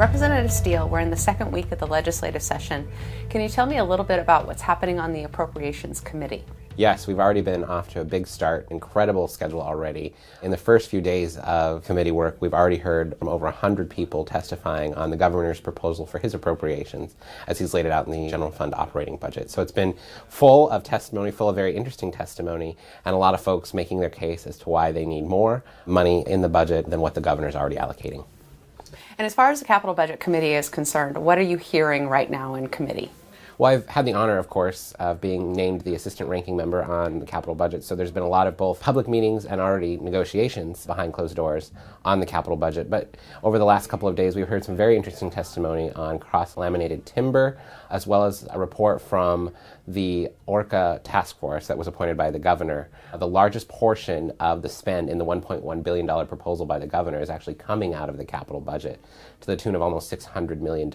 Representative Steele, we're in the second week of the legislative session. Can you tell me a little bit about what's happening on the Appropriations Committee? Yes, we've already been off to a big start, incredible schedule already. In the first few days of committee work, we've already heard from over 100 people testifying on the governor's proposal for his appropriations as he's laid it out in the general fund operating budget. So it's been full of testimony, full of very interesting testimony, and a lot of folks making their case as to why they need more money in the budget than what the governor's already allocating. And as far as the Capital Budget Committee is concerned, what are you hearing right now in committee? Well, I've had the honor, of course, of being named the assistant ranking member on the capital budget, so there's been a lot of both public meetings and already negotiations behind closed doors on the capital budget. But over the last couple of days, we've heard some very interesting testimony on cross-laminated timber, as well as a report from the ORCA task force that was appointed by the governor. The largest portion of the spend in the $1.1 billion proposal by the governor is actually coming out of the capital budget to the tune of almost $600 million.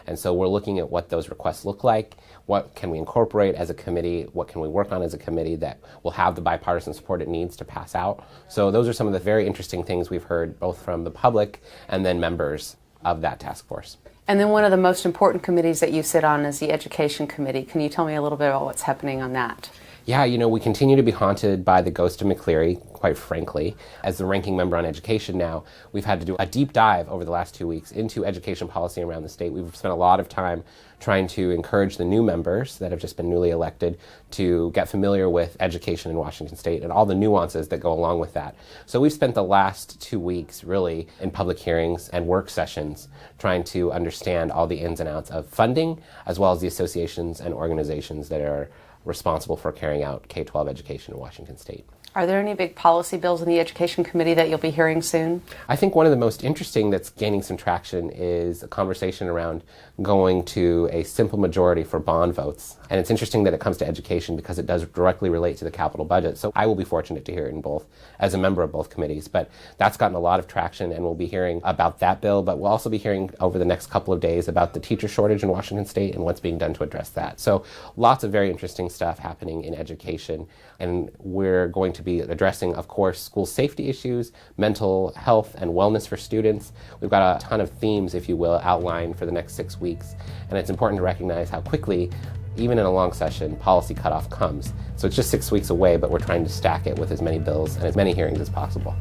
And so we're looking at what those requests look like, what can we incorporate as a committee, what can we work on as a committee that will have the bipartisan support it needs to pass out. So those are some of the very interesting things we've heard both from the public and then members of that task force. And then one of the most important committees that you sit on is the Education Committee. Can you tell me a little bit about what's happening on that? Yeah, we continue to be haunted by the ghost of McCleary, quite frankly. As the ranking member on education now, we've had to do a deep dive over the last 2 weeks into education policy around the state. We've spent a lot of time trying to encourage the new members that have just been newly elected to get familiar with education in Washington state and all the nuances that go along with that. So we've spent the last 2 weeks really in public hearings and work sessions trying to understand all the ins and outs of funding, as well as the associations and organizations that are responsible for carrying out K-12 education in Washington state. Are there any big policy bills in the Education Committee that you'll be hearing soon? I think one of the most interesting that's gaining some traction is a conversation around going to a simple majority for bond votes. And it's interesting that it comes to education because it does directly relate to the capital budget. So I will be fortunate to hear it in both, as a member of both committees. But that's gotten a lot of traction, and we'll be hearing about that bill. But we'll also be hearing over the next couple of days about the teacher shortage in Washington state and what's being done to address that. So lots of very interesting stuff happening in education. And we're going to be addressing, of course, school safety issues, mental health and wellness for students. We've got a ton of themes, if you will, outlined for the next 6 weeks. And it's important to recognize how quickly, even in a long session, policy cutoff comes. So it's just 6 weeks away, but we're trying to stack it with as many bills and as many hearings as possible.